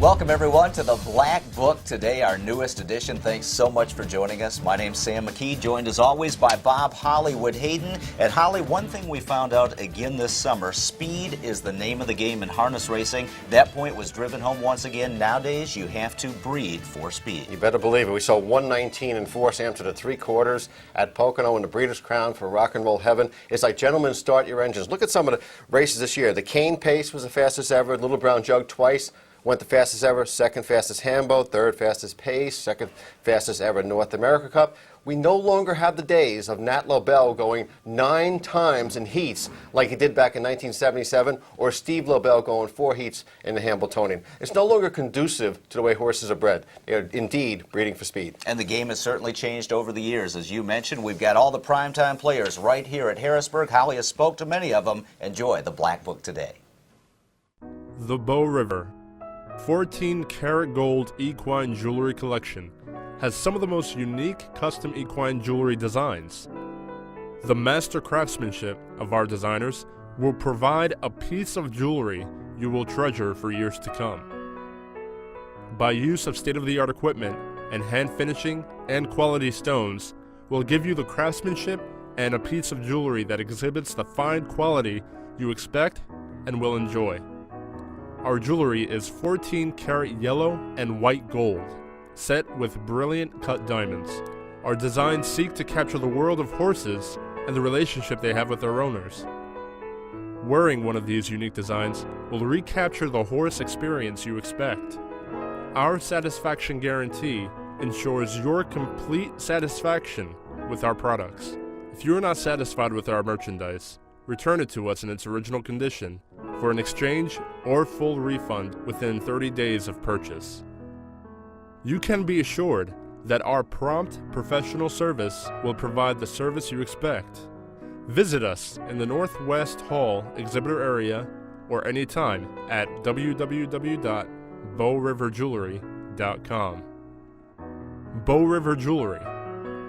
Welcome, everyone, to the Black Book. Today, our newest edition. Thanks so much for joining us. My name's Sam McKee, joined as always by Bob Hollywood Hayden. And Holly, one thing we found out again this summer, speed is the name of the game in harness racing. That point was driven home once again. Nowadays, you have to breed for speed. You better believe it. We saw 119 and 4 Sam to the 3/4 at Pocono in the Breeders' Crown for Rock and Roll Heaven. It's like, gentlemen, start your engines. Look at some of the races this year. The Cane Pace was the fastest ever. Little Brown Jug twice went the fastest ever. Second fastest Hambo. Third fastest Pace. Second fastest ever North America Cup. We no longer have the days of Nat Lobel going 9 times in heats like he did back in 1977, or Steve Lobel going 4 heats in the Hambletonian. It's no longer conducive to the way horses are bred. They are indeed breeding for speed. And the game has certainly changed over the years. As you mentioned, we've got all the primetime players right here at Harrisburg. Holly has spoke to many of them. Enjoy the Black Book today. The Bow River 14-karat gold equine jewelry collection has some of the most unique custom equine jewelry designs. The master craftsmanship of our designers will provide a piece of jewelry you will treasure for years to come. By use of state-of-the-art equipment and hand finishing and quality stones will give you the craftsmanship and a piece of jewelry that exhibits the fine quality you expect and will enjoy. Our jewelry is 14-karat yellow and white gold, set with brilliant cut diamonds. Our designs seek to capture the world of horses and the relationship they have with their owners. Wearing one of these unique designs will recapture the horse experience you expect. Our satisfaction guarantee ensures your complete satisfaction with our products. If you are not satisfied with our merchandise, return it to us in its original condition for an exchange or full refund within 30 days of purchase. You can be assured that our prompt professional service will provide the service you expect. Visit us in the Northwest Hall exhibitor area or anytime at www.bowriverjewelry.com. Bow River Jewelry.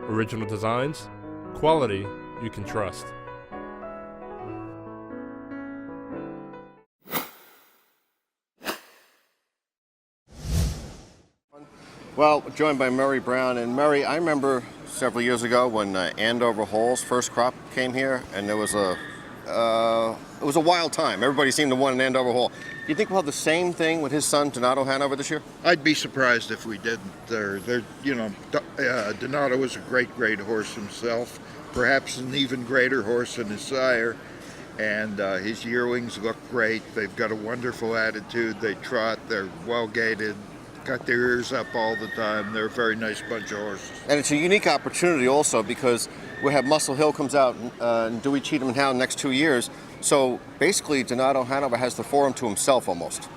Original designs, quality you can trust. Well, joined by Murray Brown. And Murray, I remember several years ago when Andover Hall's first crop came here, and there was it was a wild time. Everybody seemed to want an Andover Hall. Do you think we'll have the same thing with his son, Donato Hanover, this year? I'd be surprised if we didn't. Donato is a great horse himself, perhaps an even greater horse than his sire, and his yearlings look great. They've got a wonderful attitude. They trot. They're well-gaited. Got their ears up all the time. They're a very nice bunch of horses. And it's a unique opportunity also because we have Muscle Hill comes out and Dewey Cheatham and Hound next 2 years. So basically, Donato Hanover has the forum to himself almost.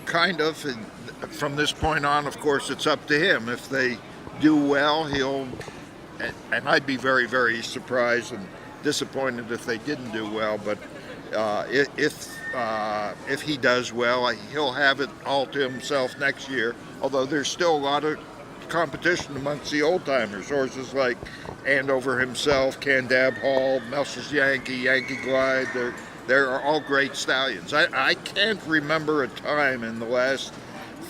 Kind of. And from this point on, of course, it's up to him. If they do well, he'll. And I'd be very surprised and disappointed if they didn't do well. But if he does well, he'll have it all to himself next year. Although there's still a lot of competition amongst the old-timers. Horses like Andover himself, Candab Hall, Melch's Yankee Glide, they're all great stallions. I can't remember a time in the last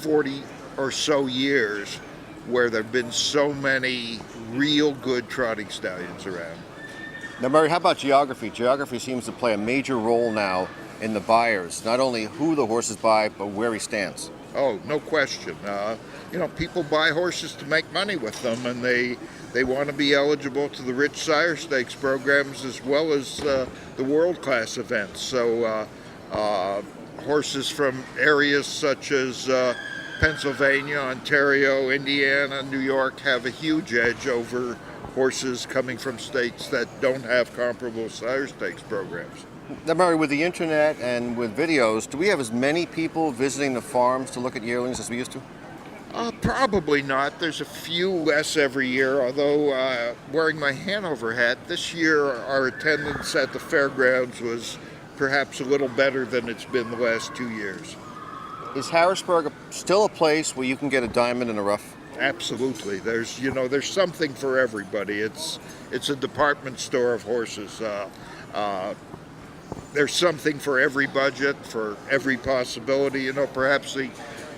40 or so years where there have been so many real good trotting stallions around. Now, Murray, how about geography? Geography seems to play a major role now in the buyers, not only who the horses buy, but where he stands. Oh, no question. People buy horses to make money with them, and they want to be eligible to the Rich Sire Stakes programs as well as the world-class events. So horses from areas such as Pennsylvania, Ontario, Indiana, New York have a huge edge over horses coming from states that don't have comparable Sire Stakes programs. Now, Murray, with the internet and with videos, do we have as many people visiting the farms to look at yearlings as we used to? Probably not. There's a few less every year, although wearing my Hanover hat, this year our attendance at the fairgrounds was perhaps a little better than it's been the last 2 years. Is Harrisburg still a place where you can get a diamond in the rough? Absolutely. There's something for everybody. It's a department store of horses. There's something for every budget, for every possibility. Perhaps the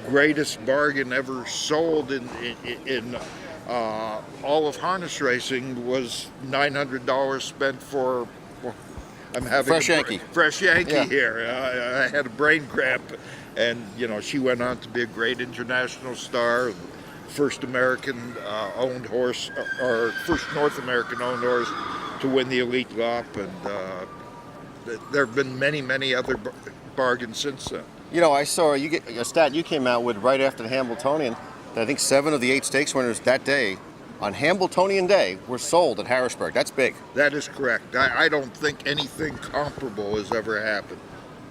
greatest bargain ever sold in all of harness racing was $900 spent for. Well, I'm having Fresh Yankee. Fresh Yankee Yeah. here. I had a brain cramp, and she went on to be a great international star, first American owned horse, or first North American owned horse to win the Elite Lop, and there have been many other bargains since then. I saw a stat you came out with right after the Hambletonian. That I think 7 of the 8 stakes winners that day, on Hambletonian Day, were sold at Harrisburg. That's big. That is correct. I don't think anything comparable has ever happened.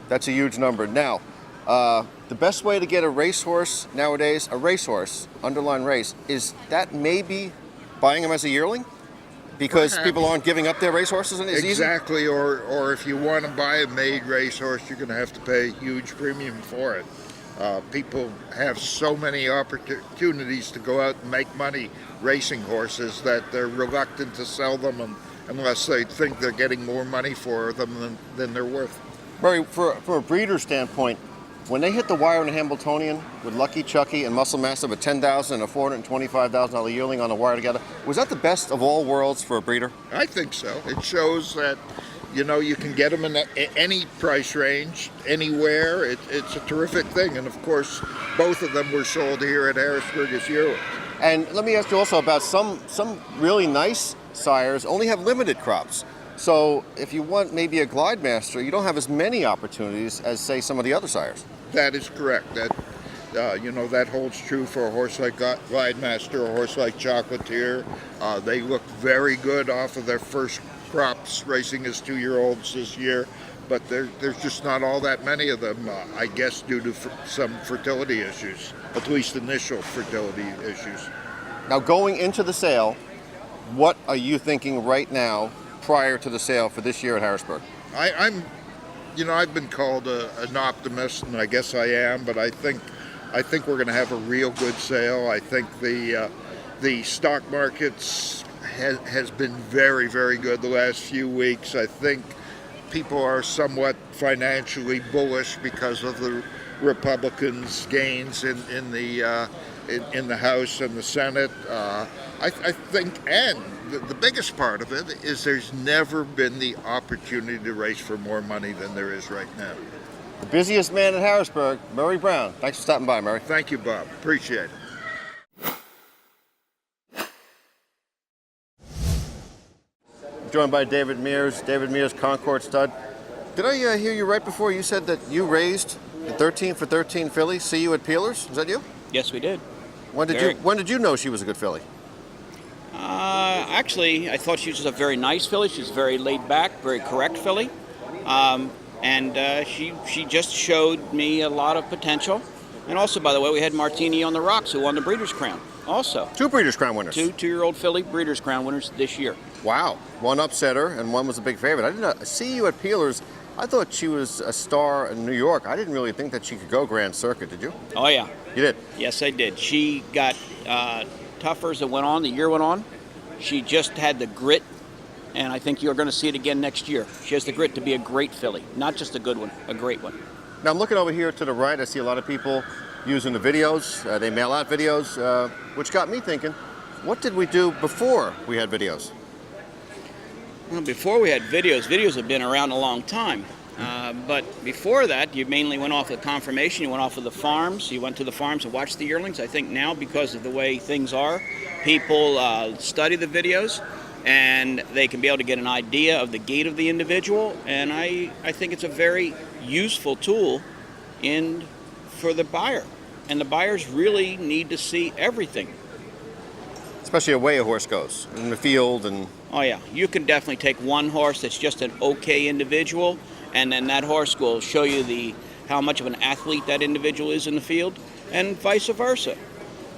That's a huge number. Now, the best way to get a racehorse nowadays, a racehorse, underline race, is that maybe buying them as a yearling? Because Perhaps. people aren't giving up their racehorses as easy? Exactly, or if you want to buy a made racehorse, you're going to have to pay a huge premium for it. People have so many opportunities to go out and make money racing horses that they're reluctant to sell them unless they think they're getting more money for them than they're worth. Murray, from a breeder standpoint, when they hit the wire in the Hambletonian with Lucky Chucky and Muscle Massive at $10,000 and a $425,000 yearling on the wire together, was that the best of all worlds for a breeder? I think so. It shows that you can get them in any price range, anywhere. It's a terrific thing, and of course, both of them were sold here at Harrisburg as yearlings. And let me ask you also about some really nice sires only have limited crops. So if you want maybe a Glide Master, you don't have as many opportunities as, say, some of the other sires. That is correct. That holds true for a horse like Glide Master, a horse like Chocolatier. They look very good off of their first crops racing as 2-year-olds this year, but there's just not all that many of them, I guess due to some fertility issues, at least initial fertility issues. Now, going into the sale, what are you thinking right now prior to the sale for this year at Harrisburg? I've been called an optimist, and I guess I am, but I think we're going to have a real good sale. I think the stock markets has been very, very good the last few weeks. I think people are somewhat financially bullish because of the Republicans' gains in the House and the Senate. I think, and the biggest part of it is there's never been the opportunity to race for more money than there is right now. The busiest man at Harrisburg, Murray Brown. Thanks for stopping by, Murray. Thank you, Bob. Appreciate it. Joined by David Mears, Concord stud. Did I hear you right before you said that you raised the 13 for 13 filly, See You at Peelers? Is that you? Yes, we did. When did you know she was a good filly? Actually, I thought she was a very nice filly. She's very laid back, very correct filly. And she just showed me a lot of potential. And also, by the way, we had Martini on the Rocks, who won the Breeders' Crown. Also, 2 Breeders' Crown winners. 2-year-old filly Breeders' Crown winners this year. Wow. One upset her, and one was a big favorite. I didn't See You at Peelers. I thought she was a star in New York. I didn't really think that she could go Grand Circuit. Did you? Oh, yeah. You did? Yes, I did. She got tougher as it went on, the year went on. She just had the grit, and I think you're going to see it again next year. She has the grit to be a great filly, not just a good one, a great one. Now, I'm looking over here to the right. I see a lot of people using the videos. They mail out videos, which got me thinking, what did we do before we had videos? Well, before we had videos have been around a long time. But before that, you mainly went off of confirmation. You went off of the farms. You went to the farms and watched the yearlings. I think now, because of the way things are, people study the videos, and they can be able to get an idea of the gait of the individual. And I think it's a very useful tool for the buyer. And the buyers really need to see everything. Especially the way a horse goes in the field and... Oh yeah, you can definitely take one horse that's just an okay individual, and then that horse will show you how much of an athlete that individual is in the field, and vice versa.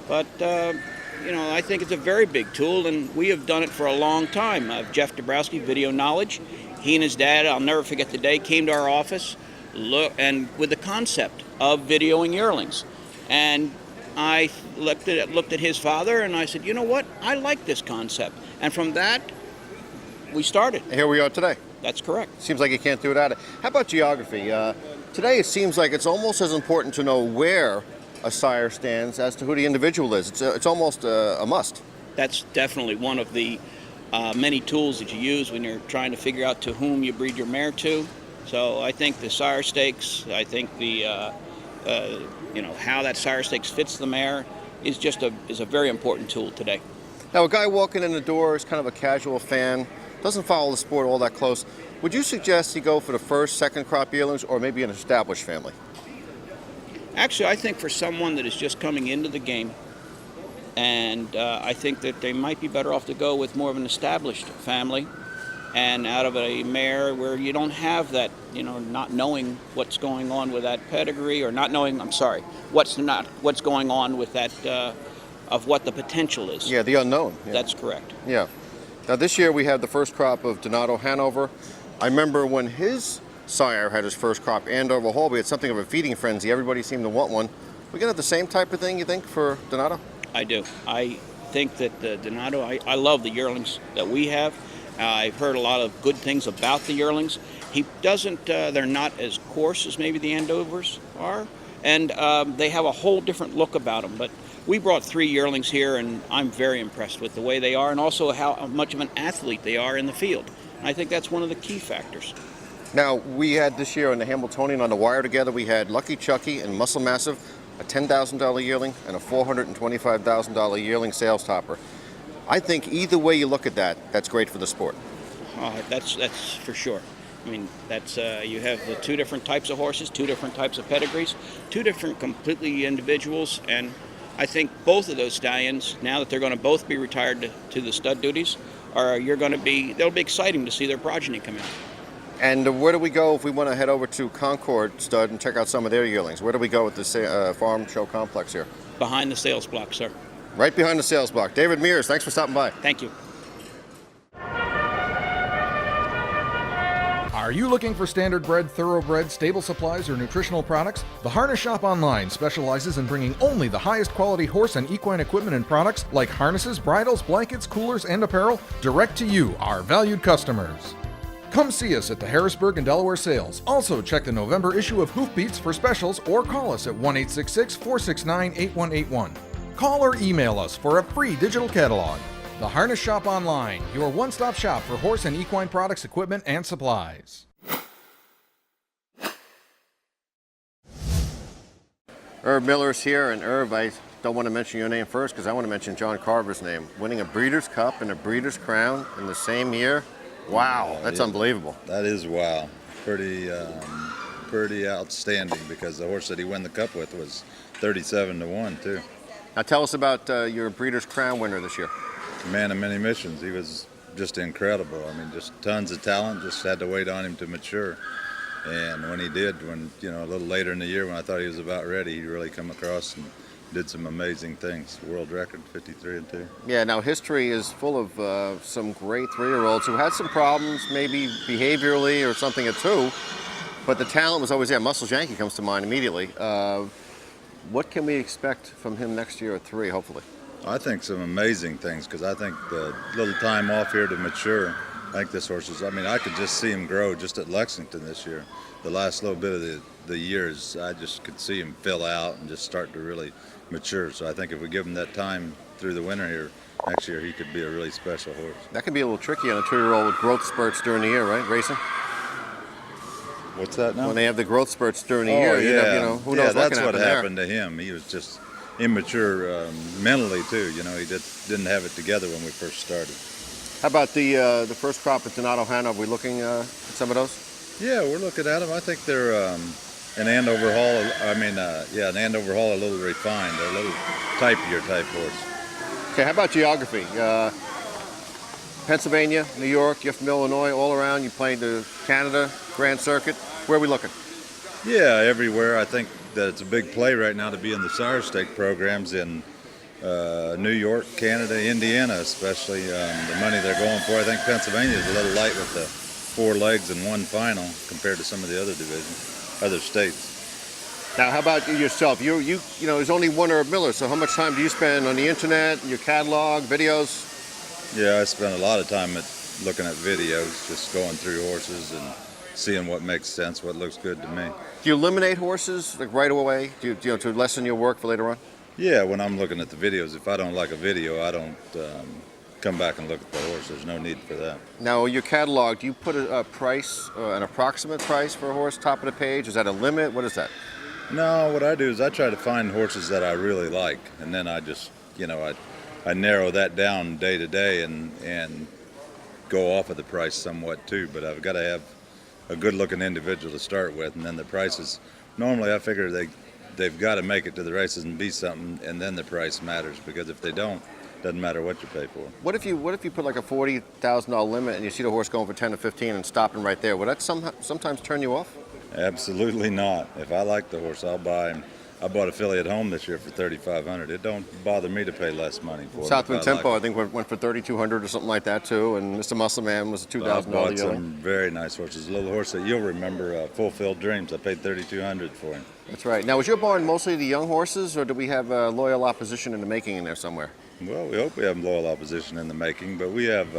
But I think it's a very big tool, and we have done it for a long time. Jeff Dabrowski, Video Knowledge, he and his dad, I'll never forget the day, came to our office and with the concept of videoing yearlings. And I looked at his father, and I said, you know what? I like this concept. And from that, we started. Here we are today. That's correct. Seems like you can't do without it. How about geography? Today it seems like it's almost as important to know where a sire stands as to who the individual is. It's almost a must. That's definitely one of the many tools that you use when you're trying to figure out to whom you breed your mare to. So I think the sire stakes, I think the how that sire stakes fits the mare is a very important tool today. Now, a guy walking in the door is kind of a casual fan, doesn't follow the sport all that close. Would you suggest he go for the first, second crop yearlings, or maybe an established family? Actually, I think for someone that is just coming into the game, and I think that they might be better off to go with more of an established family, and out of a mare where you don't have that, not knowing what's going on with that pedigree, or not knowing, what's going on with that, of what the potential is. Yeah, the unknown. Yeah. That's correct. Yeah. Now, this year we had the first crop of Donato Hanover. I remember when his sire had his first crop, Andover Hall, we had something of a feeding frenzy. Everybody seemed to want one. We gonna have the same type of thing, you think, for Donato? I do. I think that the Donato, I love the yearlings that we have. I've heard a lot of good things about the yearlings. He doesn't, they're not as coarse as maybe the Andovers are, and they have a whole different look about them. But we brought 3 yearlings here, and I'm very impressed with the way they are, and also how much of an athlete they are in the field. And I think that's one of the key factors. Now, we had this year in the Hambletonian on the wire together, we had Lucky Chucky and Muscle Massive, a $10,000 yearling and a $425,000 yearling sales topper. I think either way you look at that, that's great for the sport. That's for sure. I mean, that's you have the 2 different types of horses, 2 different types of pedigrees, 2 different completely individuals, and I think both of those stallions, now that they're going to both be retired to the stud duties, they'll be exciting to see their progeny come out. And where do we go if we want to head over to Concord Stud and check out some of their yearlings? Where do we go with this farm show complex here? Behind the sales block, sir. Right behind the sales block. David Mears, thanks for stopping by. Thank you. Are you looking for standard bred, thoroughbred, stable supplies, or nutritional products? The Harness Shop Online specializes in bringing only the highest quality horse and equine equipment and products like harnesses, bridles, blankets, coolers, and apparel direct to you, our valued customers. Come see us at the Harrisburg and Delaware sales. Also, check the November issue of Hoofbeats for specials or call us at 1-866-469-8181. Call or email us for a free digital catalog. The Harness Shop Online, your one-stop shop for horse and equine products, equipment, and supplies. Herb Miller's here, and Herb, I don't want to mention your name first because I want to mention John Carver's name. Winning a Breeders' Cup and a Breeders' Crown in the same year. Wow, that's unbelievable. That is wow. Pretty outstanding because the horse that he won the cup with was 37-1 too. Now tell us about your Breeders' Crown winner this year. Man of many missions. He was just incredible. I mean, just tons of talent. Just had to wait on him to mature. And when he did, a little later in the year when I thought he was about ready, he really come across and did some amazing things. World record, 53-2. Yeah, now history is full of some great 3-year-olds who had some problems, maybe behaviorally or something at 2, but the talent was always there. Muscles Yankee comes to mind immediately. What can we expect from him next year at 3, hopefully? I think some amazing things because I think the little time off here to mature, I think this horse I could just see him grow just at Lexington this year. The last little bit of the years, I just could see him fill out and just start to really mature. So I think if we give him that time through the winter here, next year he could be a really special horse. That can be a little tricky on a 2-year-old with growth spurts during the year, right, racing? What's that now? When they have the growth spurts during the year, who knows that's what what can happened to him. He was just immature mentally too. He didn't have it together when we first started. How about the first crop at Donato Hanover? Are we looking at some of those? Yeah, we're looking at them. I think they're an Andover Hall. An Andover Hall, a little refined. They're a little typier type horse. Okay, how about geography? Pennsylvania, New York, you're from Illinois, all around. You played the Canada Grand Circuit. Where are we looking? Yeah, everywhere. I think that it's a big play right now to be in the sire stake programs in New York, Canada, Indiana, especially. The money they're going for. I think Pennsylvania is a little light with the 4 legs and 1 final compared to some of the other divisions, other states. Now, how about yourself? There's only one Herb Miller, so how much time do you spend on the internet, your catalog, videos? Yeah, I spend a lot of time looking at videos, just going through horses and seeing what makes sense, what looks good to me. Do you eliminate horses like right away? Do you know, to lessen your work for later on? Yeah, when I'm looking at the videos, if I don't like a video, I don't come back and look at the horse. There's no need for that. Now, your catalog, do you put a price, an approximate price for a horse, top of the page? Is that a limit? What is that? No, what I do is I try to find horses that I really like, and then I just, you know, I narrow that down day to day and go off of the price somewhat too. But I've got to have a good-looking individual to start with, and then the prices. Normally, I figure they've got to make it to the races and be something, and then the price matters. Because if they don't, doesn't matter what you pay for. What if you put like a $40,000 limit and you see the horse going for 10 or 15 and stopping right there? Would that sometimes turn you off? Absolutely not. If I like the horse, I'll buy him. I bought a filly at home this year for $3,500. It don't bother me to pay less money for it. Southwind if I Tempo, like I think, went for $3,200 or something like that too. And Mr. Muscle Man was a $2,000 I bought dealer. some very nice horses. A little horse that you'll remember, Fulfilled Dreams. I paid $3,200 for him. That's right. Now, was your barn mostly the young horses, or do we have loyal opposition in the making in there somewhere? Well, we hope we have loyal opposition in the making, but we have,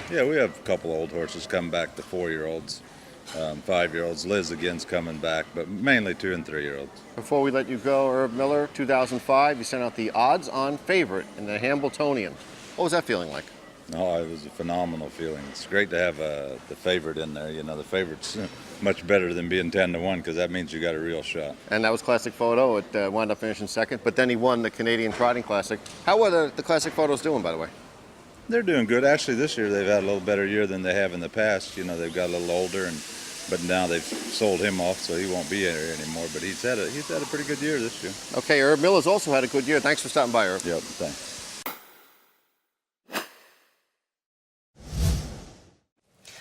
we have a couple old horses come back, the 4-year-olds, 5-year-olds. Liz again's coming back, but mainly 2- and 3-year-olds. Before we let you go, Herb Miller, 2005, you sent out the odds-on favorite in the Hambletonian. What was that feeling like? Oh, it was a phenomenal feeling. It's great to have the favorite in there. You know, the favorite's much better than being 10-1 because that means you got a real shot. And that was Classic Photo. It wound up finishing second, but then he won the Canadian Trotting Classic. How are the Classic Photos doing, by the way? They're doing good. Actually, this year they've had a little better year than they have in the past. You know, they've got a little older, but now they've sold him off, so he won't be here anymore. But he's had a pretty good year this year. Okay, Herb Miller's also had a good year. Thanks for stopping by, Herb. Yep, thanks.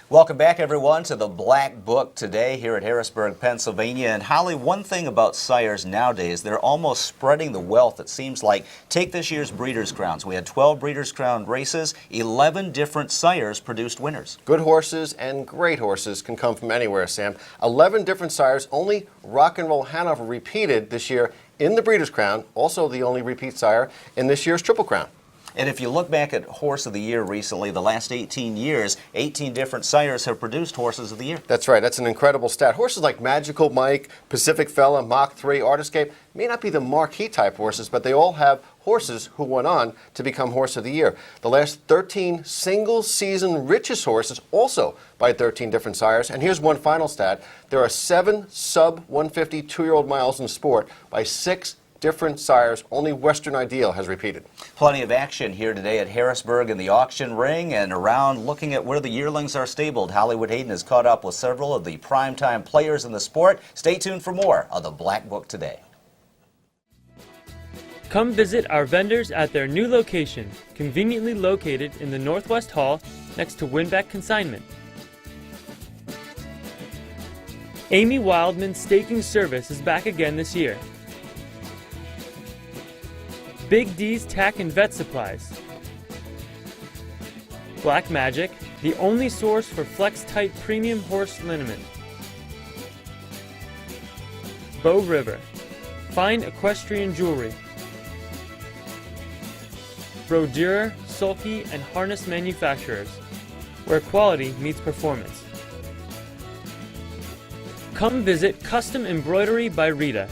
Welcome back, everyone, to the Black Book today here at Harrisburg, Pennsylvania. And Holly, one thing about sires nowadays, they're almost spreading the wealth, it seems like. Take this year's Breeders' Crowns. We had 12 Breeders' Crown races. 11 different sires produced winners. Good horses and great horses can come from anywhere, Sam. 11 different sires. Only Rock and Roll Hanover repeated this year in the Breeders' Crown. Also the only repeat sire in this year's Triple Crown. And if you look back at Horse of the Year recently, the last 18 years, 18 different sires have produced Horses of the Year. That's right. That's an incredible stat. Horses like Magical Mike, Pacific Fella, Mach 3, Artiscape may not be the marquee type horses, but they all have horses who went on to become Horse of the Year. The last 13 single-season richest horses also by 13 different sires. And here's one final stat. There are 7 sub-150 2-year-old miles in the sport by 6 different sires. Only Western Ideal has repeated. Plenty of action here today at Harrisburg in the auction ring and around looking at where the yearlings are stabled. Hollywood Hayden has caught up with several of the primetime players in the sport. Stay tuned for more of the Black Book today. Come visit our vendors at their new location, conveniently located in the Northwest Hall next to Winbeck Consignment. Amy Wildman's staking service is back again this year. Big D's Tack and Vet Supplies. Black Magic, the only source for Flex-Type premium horse liniment. Bow River, fine equestrian jewelry. Brodeur, sulky, and harness manufacturers, where quality meets performance. Come visit Custom Embroidery by Rita.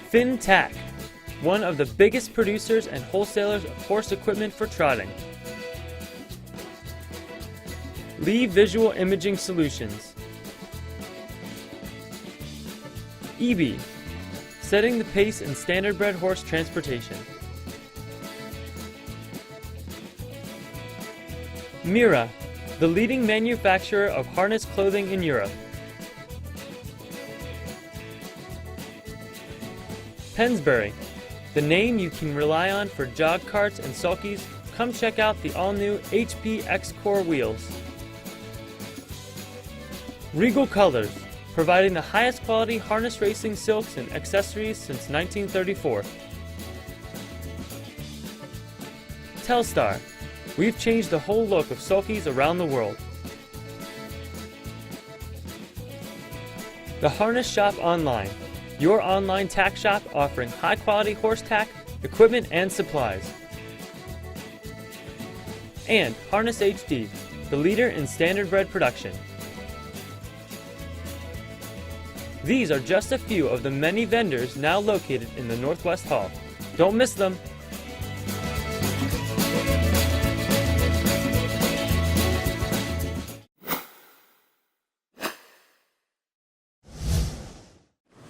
Finn Tack, one of the biggest producers and wholesalers of horse equipment for trotting. Lee Visual Imaging Solutions. EB, setting the pace in standardbred horse transportation. Mira, the leading manufacturer of harness clothing in Europe. Pensbury, the name you can rely on for jog carts and sulkies. Come check out the all-new HP X-Core wheels. Regal Colors, providing the highest quality harness racing silks and accessories since 1934. Telstar, we've changed the whole look of sulkies around the world. The Harness Shop Online, your online tack shop offering high-quality horse tack, equipment, and supplies. And Harness HD, the the leader in standardbred production. These are just a few of the many vendors now located in the Northwest Hall. Don't miss them!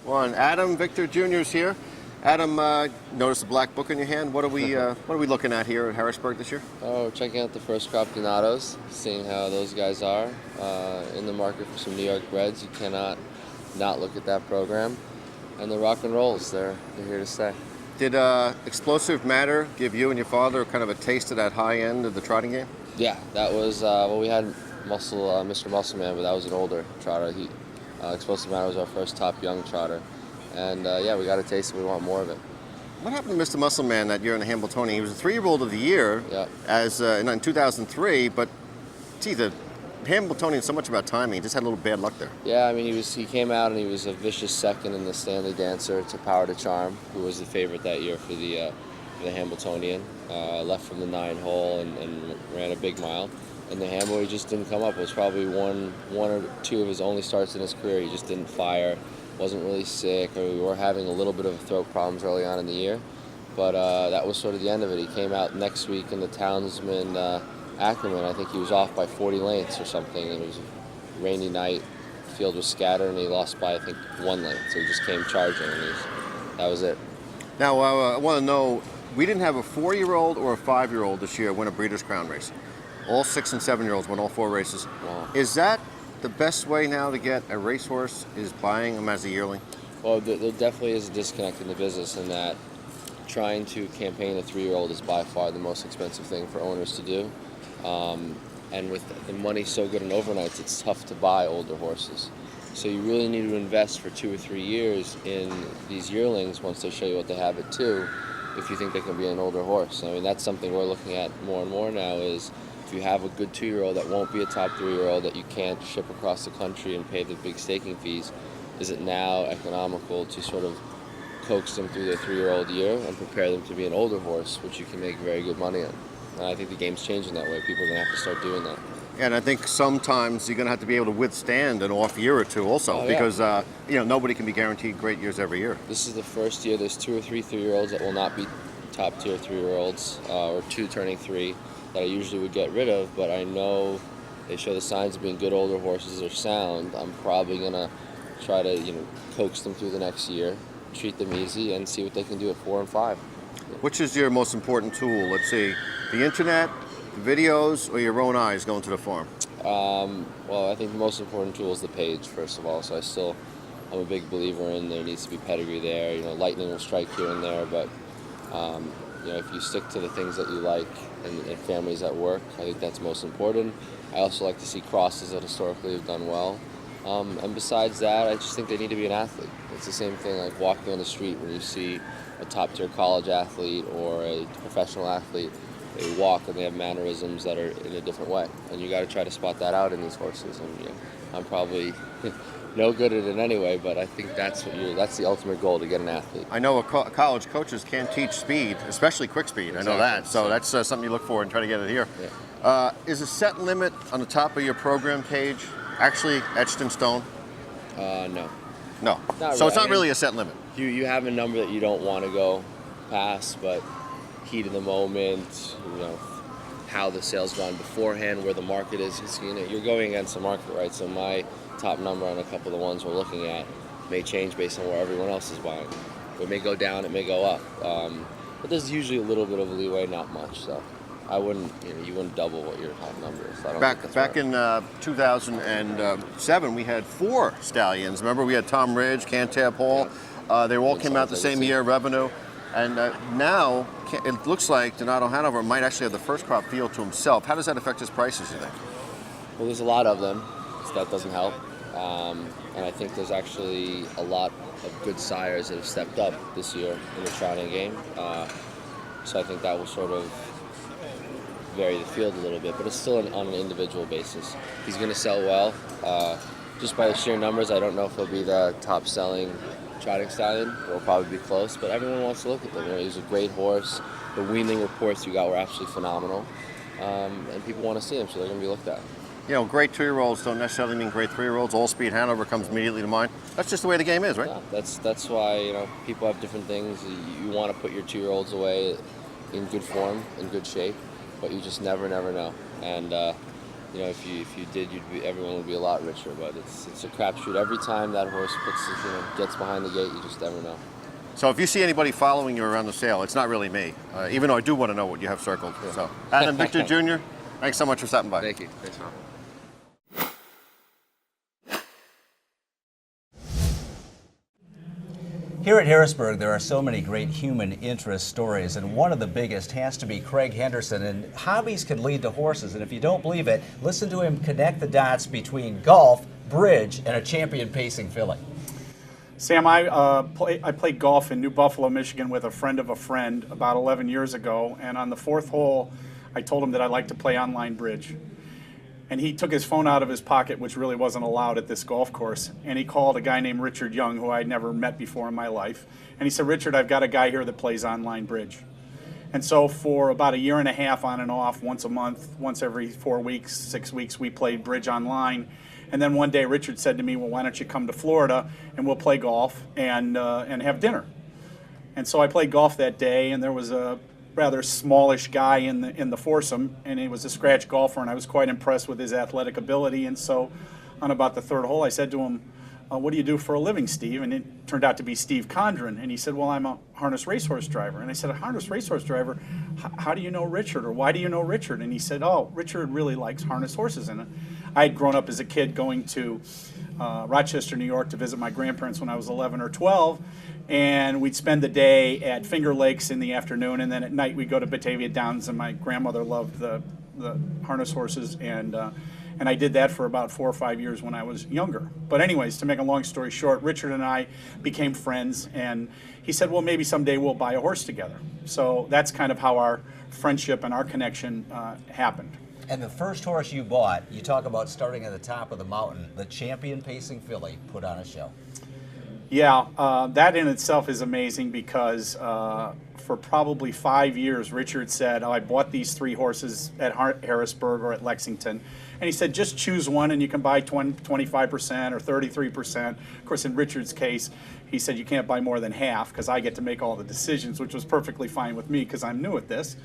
Well, and Adam Victor Jr. is here. Adam, notice the black book in your hand. What are we looking at here at Harrisburg this year? Oh, we're checking out the first crop Donatos, seeing how those guys are in the market for some New York breds. You cannot not look at that program. And the rock and rolls, they're here to stay. Did Explosive Matter give you and your father kind of a taste of that high end of the trotting game? Yeah, that was, well, we had Mr. Muscleman, but that was an older trotter. Explosive Matter was our first top young trotter. And yeah, we got a taste and we want more of it. What happened to Mr. Muscleman that year in the Hambletonian? He was a 3-year-old of the year as in 2003, but gee, the Hambletonian is so much about timing. He just had a little bad luck there. Yeah, I mean, he came out and he was a vicious second in the Stanley Dancer to Power to Charm, who was the favorite that year for the Hambletonian. Left from the 9 hole and ran a big mile. And the Hamble, he just didn't come up. It was probably one or two of his only starts in his career. He just didn't fire, wasn't really sick, or we were having a little bit of throat problems early on in the year. But that was sort of the end of it. He came out next week in the Townsman Ackerman. I think he was off by 40 lengths or something. And it was a rainy night. The field was scattered, and he lost by, I think, 1 length. So he just came charging, and that was it. Now, I want to know, we didn't have a 4-year-old or a 5-year-old this year win a Breeders' Crown race. All 6- and 7-year-olds won all 4 races. Wow. Is that the best way now to get a racehorse, is buying them as a yearling? Well, there definitely is a disconnect in the business in that trying to campaign a 3-year-old is by far the most expensive thing for owners to do. And with the money so good in overnights, it's tough to buy older horses. So you really need to invest for 2 or 3 years in these yearlings once they show you what they have at 2, if you think they can be an older horse. I mean, that's something we're looking at more and more now is if you have a good 2-year-old that won't be a top 3-year-old that you can't ship across the country and pay the big staking fees, is it now economical to sort of coax them through their 3-year-old year and prepare them to be an older horse, which you can make very good money on? And I think the game's changing that way. People are going to have to start doing that. And I think sometimes you're going to have to be able to withstand an off year or two also, because nobody can be guaranteed great years every year. This is the first year there's 2 or 3 3-year-olds that will not be top tier 3-year-olds, or 2 turning 3 that I usually would get rid of, but I know they show the signs of being good older horses or sound. I'm probably going to try to coax them through the next year, treat them easy, and see what they can do at 4 and 5. Which is your most important tool? Let's see, the internet, the videos, or your own eyes going to the farm? Well, I think the most important tool is the page, first of all. So I'm a big believer in there needs to be pedigree there. Lightning will strike here and there, but if you stick to the things that you like and families at work, I think that's most important. I also like to see crosses that historically have done well. And besides that, I just think they need to be an athlete. It's the same thing like walking on the street when you see a top-tier college athlete or a professional athlete. They walk and they have mannerisms that are in a different way. And you got to try to spot that out in these horses. And I'm probably no good at it anyway, but I think that's the ultimate goal, to get an athlete. I know college coaches can't teach speed, especially quick speed. Exactly. I know that. So that's something you look for and try to get it here. Yeah. Is a set limit on the top of your program page actually etched in stone? No. No. So it's not really a set limit. You have a number that you don't want to go past, but heat of the moment, how the sale's gone beforehand, where the market is. You're going against the market, right? So my top number on a couple of the ones we're looking at may change based on where everyone else is buying. It may go down, it may go up. But there's usually a little bit of leeway, not much. So I wouldn't, you wouldn't double what your top number is. So back in 2007, we had 4 stallions. Remember, we had Tom Ridge, Cantab Hall. They all came out the same year, Revenue. And now it looks like Donato Hanover might actually have the first crop field to himself. How does that affect his prices, you think? Well, there's a lot of them, so that doesn't help. And I think there's actually a lot of good sires that have stepped up this year in the trotting game. So I think that will sort of vary the field a little bit, but it's still on an individual basis. He's going to sell well. Just by the sheer numbers, I don't know if he'll be the top selling trotting stallion. It'll probably be close, but everyone wants to look at them. He's a great horse. The weaning reports you got were absolutely phenomenal. and people want to see them, so they're going to be looked at. You know, great 2-year-olds don't necessarily mean great 3-year-olds. All Speed Hanover comes immediately to mind. That's just the way the game is, right? Yeah, that's why, you know, people have different things. You want to put your 2-year-olds away in good form, in good shape, but you just never know. And you know, if you did, everyone would be a lot richer. But it's a crapshoot. Every time that horse gets behind the gate, you just never know. So if you see anybody following you around the sale, it's not really me, even though I do want to know what you have circled. Yeah. So, Adam Victor Jr., thanks so much for stopping by. Thank you. Thanks, Tom. Here at Harrisburg, there are so many great human interest stories, and one of the biggest has to be Craig Henderson. And hobbies can lead to horses, and if you don't believe it, listen to him connect the dots between golf, bridge, and a champion pacing filly. Sam, I played golf in New Buffalo, Michigan with a friend of a friend about 11 years ago, and on the 4th hole, I told him that I'd like to play online bridge. And he took his phone out of his pocket, which really wasn't allowed at this golf course, and he called a guy named Richard Young, who I'd never met before in my life. And he said, "Richard, I've got a guy here that plays online bridge." And so for about a year and a half on and off, once a month, once every 4 weeks, 6 weeks, we played bridge online. And then one day Richard said to me, "Well, why don't you come to Florida and we'll play golf and have dinner?" And so I played golf that day, and there was a rather smallish guy in the foursome, and he was a scratch golfer, and I was quite impressed with his athletic ability. And so on about the 3rd hole, I said to him, "What do you do for a living, Steve?" And it turned out to be Steve Condren. And he said, "Well, I'm a harness racehorse driver." And I said, "A harness racehorse driver? How do you know Richard, or why do you know Richard?" And he said, "Oh, Richard really likes harness horses." And I had grown up as a kid going to Rochester, New York to visit my grandparents when I was 11 or 12. And we'd spend the day at Finger Lakes in the afternoon, and then at night we'd go to Batavia Downs, and my grandmother loved the harness horses, and I did that for about 4 or 5 years when I was younger. But anyways, to make a long story short, Richard and I became friends, and he said, "Well, maybe someday we'll buy a horse together." So that's kind of how our friendship and our connection happened. And the first horse you bought, you talk about starting at the top of the mountain, the champion pacing filly put on a show. Yeah, that in itself is amazing because for probably 5 years, Richard said, "Oh, I bought these 3 horses at Harrisburg or at Lexington." And he said, "Just choose one and you can buy 25% or 33%. Of course, in Richard's case, he said, "You can't buy more than half because I get to make all the decisions," which was perfectly fine with me because I'm new at this.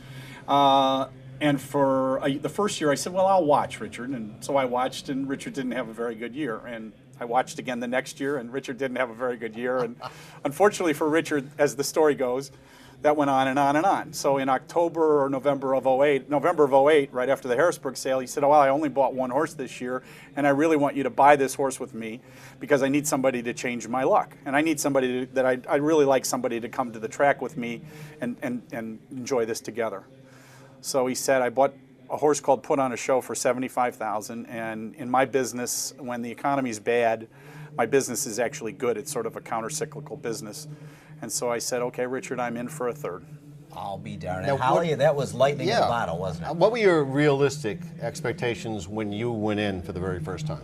And for the first year, I said, "Well, I'll watch, Richard." And so I watched, and Richard didn't have a very good year. And I watched again the next year, and Richard didn't have a very good year. And unfortunately for Richard, as the story goes, that went on and on and on. So in October or November of 08, right after the Harrisburg sale, he said, "Oh, well, I only bought 1 horse this year, and I really want you to buy this horse with me because I need somebody to change my luck. And I need somebody I really like somebody to come to the track with me and enjoy this together." So he said, "I bought a horse called Put on a Show for $75,000, and in my business, when the economy's bad, my business is actually good. It's sort of a counter-cyclical business." And so I said, "Okay, Richard, I'm in for a third." I'll be darned. Now, And Holly, that was lightning in the bottle, wasn't it? What were your realistic expectations when you went in for the very first time?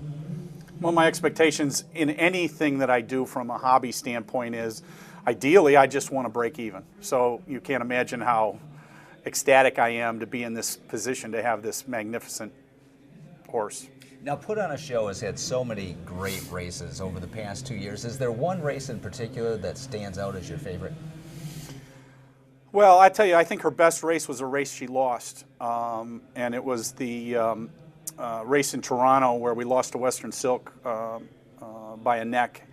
Well, my expectations in anything that I do from a hobby standpoint is, ideally, I just want to break even. So you can't imagine how ecstatic I am to be in this position to have this magnificent horse. Now, Put on a Show has had so many great races over the past 2 years. Is there one race in particular that stands out as your favorite? Well, I tell you, I think her best race was a race she lost, and it was the race in Toronto where we lost to Western Silk by a neck.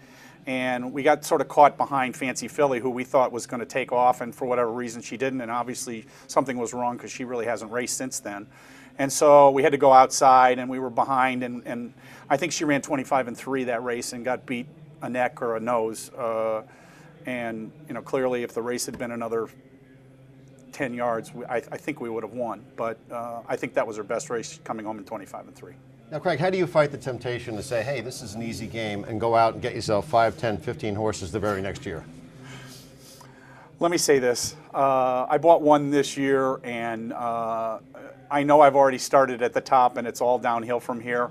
And we got sort of caught behind Fancy Philly, who we thought was going to take off, and for whatever reason she didn't, and obviously something was wrong because she really hasn't raced since then. And so we had to go outside, and we were behind, and I think she ran 25-3 that race and got beat a neck or a nose. And you know, clearly if the race had been another 10 yards, I think we would have won. But I think that was her best race coming home in 25-3. Now, Craig, how do you fight the temptation to say, hey, this is an easy game, and go out and get yourself 5, 10, 15 horses the very next year? Let me say this. I bought one this year, and I know I've already started at the top, and it's all downhill from here.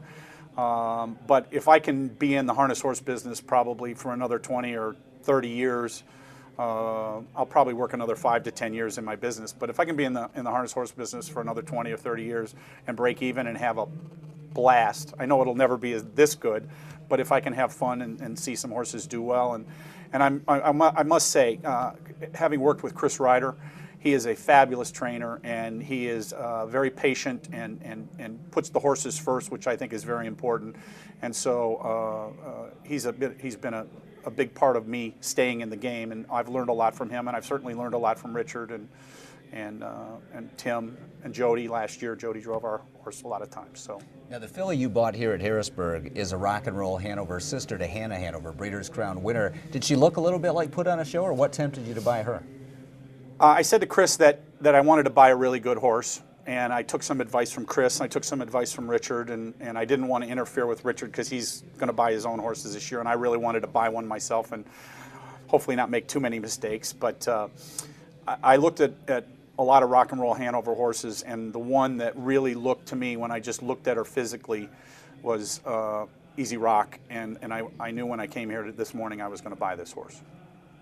But if I can be in the harness horse business probably for another 20 or 30 years, I'll probably work another 5 to 10 years in my business. But if I can be in the harness horse business for another 20 or 30 years and break even and have a blast, I know it'll never be this good, but if I can have fun and see some horses do well, and I must say, having worked with Chris Ryder, he is a fabulous trainer, and he is very patient and puts the horses first, which I think is very important. And so he's been a big part of me staying in the game, and I've learned a lot from him, and I've certainly learned a lot from Richard and Tim and Jody last year. Jody drove our horse a lot of times. So now the filly you bought here at Harrisburg is a Rock and Roll Hanover sister to Hannah Hanover, Breeders' Crown winner. Did she look a little bit like Put on a Show, or what tempted you to buy her? I said to Chris that I wanted to buy a really good horse, and I took some advice from Chris, and I took some advice from Richard, and I didn't want to interfere with Richard because he's going to buy his own horses this year, and I really wanted to buy one myself and hopefully not make too many mistakes. But I looked at a lot of Rock and Roll Hanover horses, and the one that really looked to me when I just looked at her physically was Easy Rock, and I knew when I came here this morning I was going to buy this horse.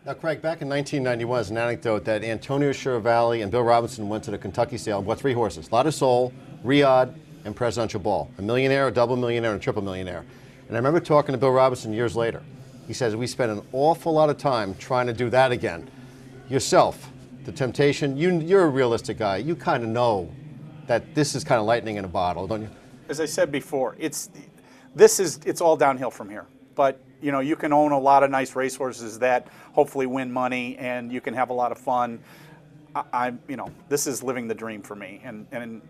Now, Craig, back in 1991, there's an anecdote that Antonio Chiaravalli and Bill Robinson went to the Kentucky sale and bought 3 horses: La de Sol, Riyadh, and Presidential Ball. A millionaire, a double millionaire, and a triple millionaire. And I remember talking to Bill Robinson years later. He says, we spent an awful lot of time trying to do that again. Yourself, the temptation, you're a realistic guy. You kind of know that this is kind of lightning in a bottle, don't you? As I said before, it's all downhill from here. But you know, you can own a lot of nice racehorses that hopefully win money, and you can have a lot of fun. This is living the dream for me, and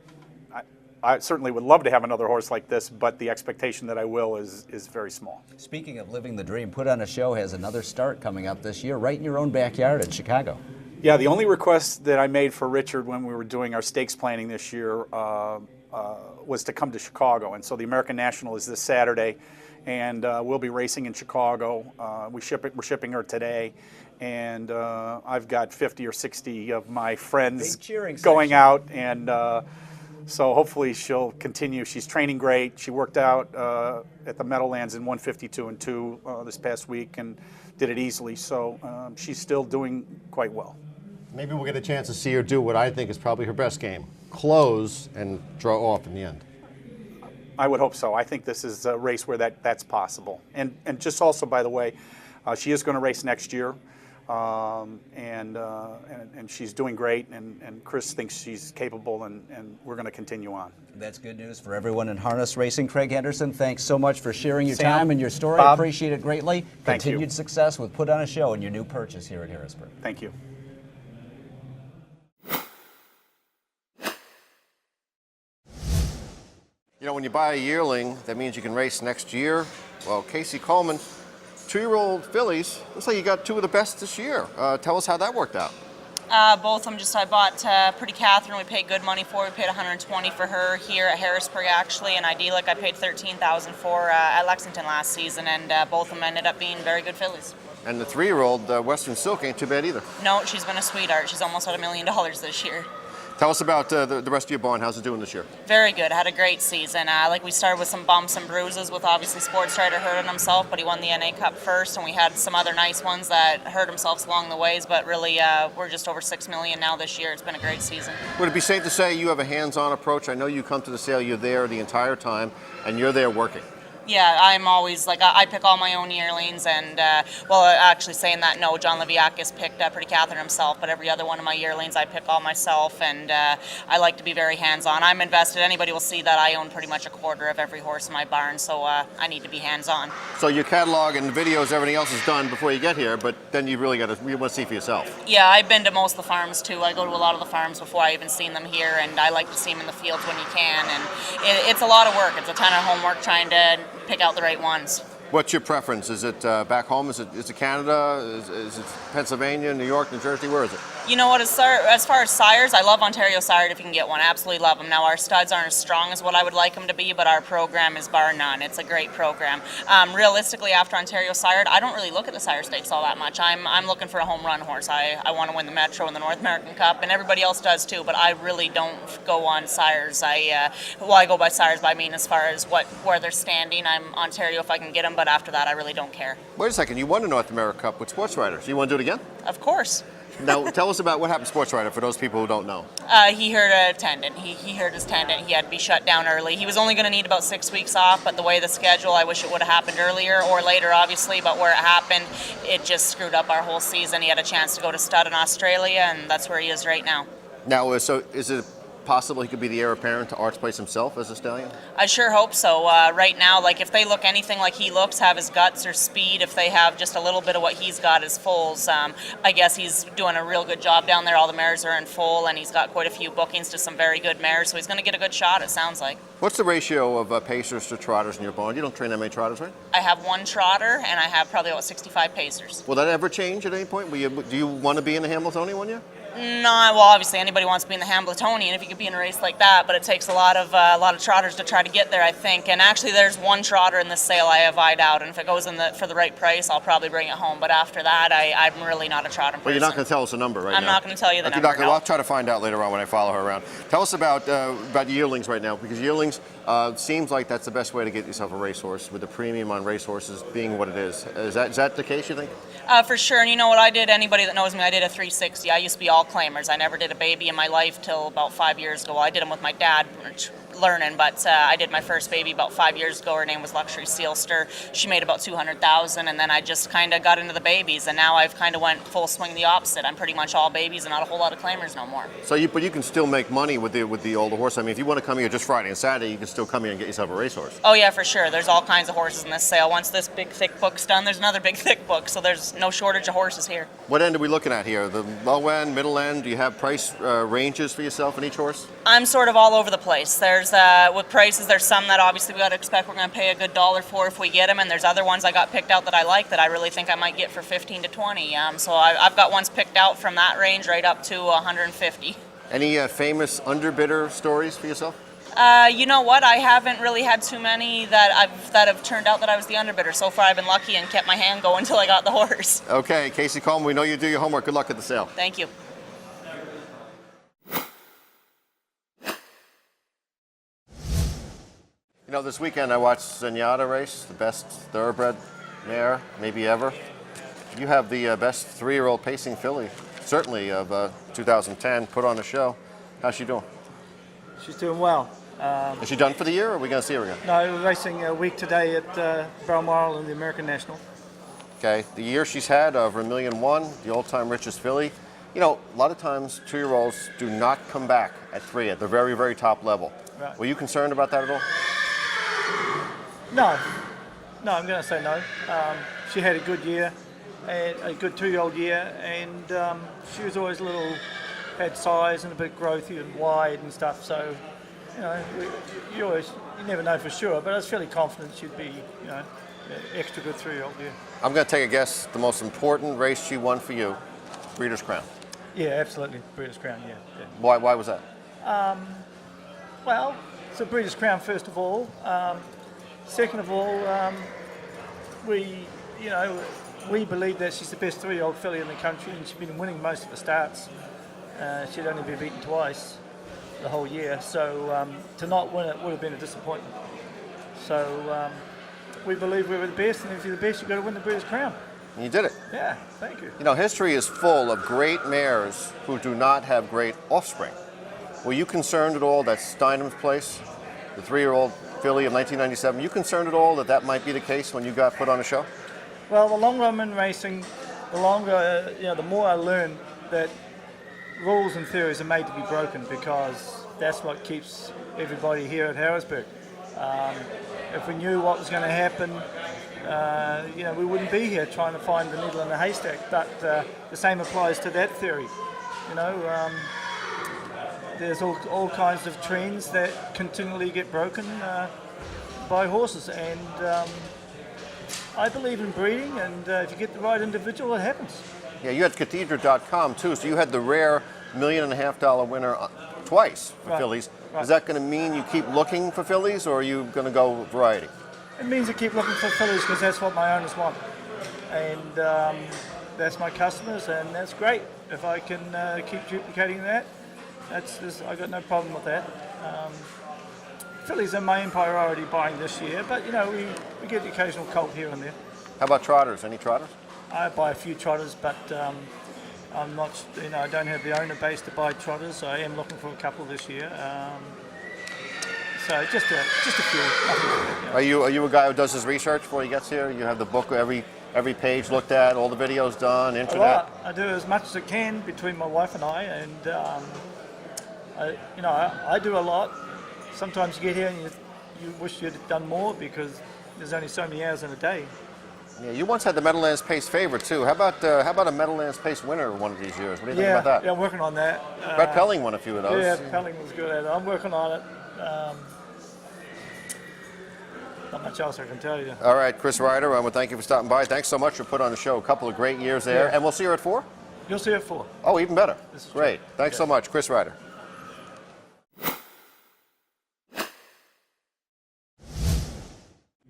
I certainly would love to have another horse like this, but the expectation that I will is very small. Speaking of living the dream, Put on a Show has another start coming up this year, right in your own backyard in Chicago. Yeah, the only request that I made for Richard when we were doing our stakes planning this year was to come to Chicago, and so the American National is this Saturday. And we'll be racing in Chicago. We're shipping her today, and I've got 50 or 60 of my friends going out, and so hopefully she'll continue. She's training great. She worked out at the Meadowlands in 152 and 2 this past week and did it easily. So she's still doing quite well. Maybe we'll get a chance to see her do what I think is probably her best game: close and draw off in the end. I would hope so. I think this is a race where that's possible. And just also, by the way, she is going to race next year, and she's doing great. And Chris thinks she's capable, and we're going to continue on. That's good news for everyone in harness racing. Craig Henderson, thanks so much for sharing your Sam, time and your story. Bob, appreciate it greatly. Thank you. Continued success with Put on a Show and your new purchase here at Harrisburg. Thank you. You know, when you buy a yearling, that means you can race next year. Well, Casey Coleman, 2-year-old fillies, looks like you got 2 of the best this year. Tell us how that worked out. Both of them I bought Pretty Catherine, we paid good money for. We paid $120 for her here at Harrisburg, actually, and Idyllic I paid $13,000 for at Lexington last season, and both of them ended up being very good fillies. And the 3-year-old Western Silk ain't too bad either. No, she's been a sweetheart. She's almost at $1 million this year. Tell us about the rest of your barn. How's it doing this year? Very good. Had a great season. We started with some bumps and bruises with obviously Sports Strider hurting himself, but he won the NA Cup first, and we had some other nice ones that hurt themselves along the ways, but really we're just over $6 million now this year. It's been a great season. Would it be safe to say you have a hands-on approach? I know you come to the sale, you're there the entire time, and you're there working. Yeah, I'm always, I pick all my own yearlings, and, actually saying that, no, John Leviakis picked Pretty Catherine himself, but every other one of my yearlings I pick all myself, and I like to be very hands-on. I'm invested. Anybody will see that I own pretty much a quarter of every horse in my barn, so I need to be hands-on. So your catalog and the videos, everything else is done before you get here, but then you really want to see for yourself. Yeah, I've been to most of the farms, too. I go to a lot of the farms before I even seen them here, and I like to see them in the fields when you can, and it's a lot of work. It's a ton of homework trying to pick out the right ones. What's your preference? Is it back home? Is it Canada? Is it Pennsylvania, New York, New Jersey? Where is it? You know what, as far as sires, I love Ontario sired if you can get one. Absolutely love them. Now, our studs aren't as strong as what I would like them to be, but our program is bar none. It's a great program. Realistically, after Ontario sired, I don't really look at the sire stakes all that much. I'm looking for a home run horse. I want to win the Metro and the North American Cup, and everybody else does too, but I really don't go on sires. I go by sires, but I mean as far as where they're standing. I'm Ontario if I can get them, but after that, I really don't care. Wait a second. You won the North American Cup with Sports Riders. You want to do it again? Of course. Now, tell us about what happened to Sports Writer for those people who don't know. He hurt a tendon. He hurt his tendon. He had to be shut down early. He was only going to need about 6 weeks off, but the way the schedule, I wish it would have happened earlier or later, obviously, but where it happened, it just screwed up our whole season. He had a chance to go to stud in Australia, and that's where he is right now. Now, so is it possible he could be the heir apparent to Art's place himself as a stallion? I sure hope so. Right now, like if they look anything like he looks, have his guts or speed, if they have just a little bit of what he's got as foals, I guess he's doing a real good job down there. All the mares are in full, and he's got quite a few bookings to some very good mares, so he's going to get a good shot, it sounds like. What's the ratio of pacers to trotters in your barn? You don't train that many trotters, right? I have one trotter, and I have probably about 65 pacers. Will that ever change at any point? Do you want to be in the Hamiltonian one year? No, well, obviously anybody wants to be in the Hambletonian if you could be in a race like that, but it takes a lot of trotters to try to get there, I think. And actually, there's one trotter in this sale I have eyed out, and if it goes in for the right price, I'll probably bring it home. But after that, I'm really not a trotter person. Well, you're not going to tell us a number right now. I'm not going to tell you the Okay, number. Well, I'll try to find out later on when I follow her around. Tell us about yearlings right now, because yearlings seems like that's the best way to get yourself a racehorse, with the premium on racehorses being what it is. Is that the case, you think? For sure, and you know what I did? Anybody that knows me, I did a 360. I used to be all claimers. I never did a baby in my life till about 5 years ago. Well, I did them with my dad, learning, but I did my first baby about 5 years ago. Her name was Luxury Sealster. She made about 200,000, and then I just kind of got into the babies, and now I've kind of went full swing the opposite. I'm pretty much all babies and not a whole lot of claimers no more. So, but you can still make money with the older horse. I mean, if you want to come here just Friday and Saturday, you can still come here and get yourself a racehorse. Oh yeah, for sure. There's all kinds of horses in this sale. Once this big thick book's done, there's another big thick book, so there's no shortage of horses here. What end are we looking at here? The low end, middle end? Do you have price ranges for yourself in each horse? I'm sort of all over the place. There's with prices, there's some that obviously we got to expect we're going to pay a good $1 for if we get them, and there's other ones I got picked out that I like that I really think I might get for 15 to 20. So I've got ones picked out from that range right up to 150. Any famous underbidder stories for yourself? You know what? I haven't really had too many that have turned out that I was the underbidder. So far, I've been lucky and kept my hand going until I got the horse. Okay, Casey Coleman, we know you do your homework. Good luck at the sale. Thank you. You know, this weekend I watched Zenyatta race, the best thoroughbred mare maybe ever. You have the best 3-year-old pacing filly, certainly of 2010, put on a show. How's she doing? She's doing well. Is she done for the year, or are we going to see her again? No, we're racing a week today at Balmoral in the American National. Okay, the year she's had, Vermilion-1, the all-time richest filly. You know, a lot of times 2-year-olds do not come back at 3 at the very, very top level. Right. Were you concerned about that at all? No, I'm going to say no. She had a good year, and a good 2-year-old year, and she was always had size and a bit growthy and wide and stuff. So, you know, you never know for sure, but I was fairly confident she'd be, you know, an extra good 3-year-old year. I'm going to take a guess. The most important race she won for you, Breeders' Crown. Yeah, absolutely, Breeders' Crown. Yeah. Why was that? Well, it's a Breeders' Crown first of all. Second of all, we believe that she's the best 3-year-old filly in the country, and she's been winning most of the starts. She'd only been beaten twice the whole year, so to not win it would have been a disappointment. So we believe we were the best, and if you're the best, you've got to win the Breeders' Crown. And you did it. Yeah, thank you. You know, history is full of great mares who do not have great offspring. Were you concerned at all that Steinem's Place, the 3-year-old filly of 1997, you concerned at all that might be the case when you got put on a show? Well, the longer I'm in racing, the longer, the more I learn that rules and theories are made to be broken, because that's what keeps everybody here at Harrisburg. If we knew what was going to happen, we wouldn't be here trying to find the needle in the haystack. But the same applies to that theory. There's all kinds of trends that continually get broken by horses, and I believe in breeding, and if you get the right individual, it happens. Yeah, you had Cathedra.com too, so you had the rare $1.5 million winner twice for fillies. Right. Is that going to mean you keep looking for fillies, or are you going to go variety? It means I keep looking for fillies because that's what my owners want, and that's my customers, and that's great. If I can keep duplicating that, I got no problem with that. Fillies are my priority buying this year, but we get the occasional colt here and there. How about trotters? Any trotters? I buy a few trotters, but I'm not, I don't have the owner base to buy trotters. I am looking for a couple this year. So just a few. Are you a guy who does his research before he gets here? You have the book, every page looked at, all the videos done, internet? A lot. I do as much as I can between my wife and I, and I do a lot. Sometimes you get here and you wish you'd done more because there's only so many hours in a day. Yeah, you once had the Meadowlands Pace favorite too. How about a Meadowlands Pace winner one of these years? What do you think about that? Yeah, I'm working on that. Brett Pelling won a few of those. Yeah, Pelling was good at it. I'm working on it. Not much else I can tell you. All right, Chris Ryder, I want to thank you for stopping by. Thanks so much for putting on the show. A couple of great years there. Yeah. And we'll see you at 4? You'll see it at 4. Oh, even better. Great. True. Thanks so much. Chris Ryder.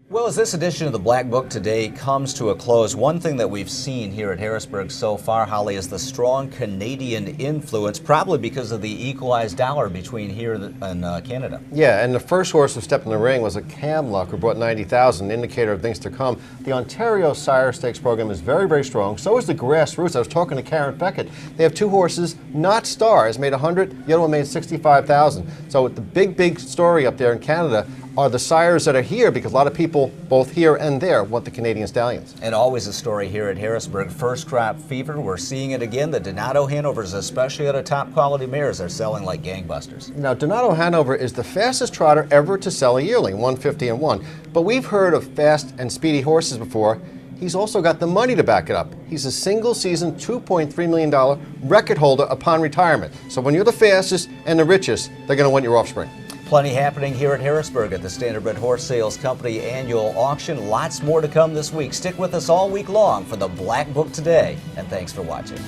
Well, as this edition of the Black Book today comes to a close, one thing that we've seen here at Harrisburg so far, Holly, is the strong Canadian influence, probably because of the equalized dollar between here and Canada. Yeah, and the first horse who stepped in the ring was a Camluck who brought 90,000, indicator of things to come. The Ontario Sire Stakes program is very, very strong. So is the Grassroots. I was talking to Karen Beckett. They have 2 horses, not stars, made 100. The other one made 65,000. So the big story up there in Canada are the sires that are here, because a lot of people, both here and there, want the Canadian Stallions. And always a story here at Harrisburg. First crop fever, we're seeing it again. The Donato Hanovers, especially at a top quality mares, are selling like gangbusters. Now, Donato Hanover is the fastest trotter ever to sell a yearling, 150-1. But we've heard of fast and speedy horses before. He's also got the money to back it up. He's a single-season, $2.3 million record holder upon retirement. So when you're the fastest and the richest, they're going to want your offspring. Plenty happening here at Harrisburg at the Standardbred Horse Sales Company annual auction. Lots more to come this week. Stick with us all week long for the Black Book today, and thanks for watching.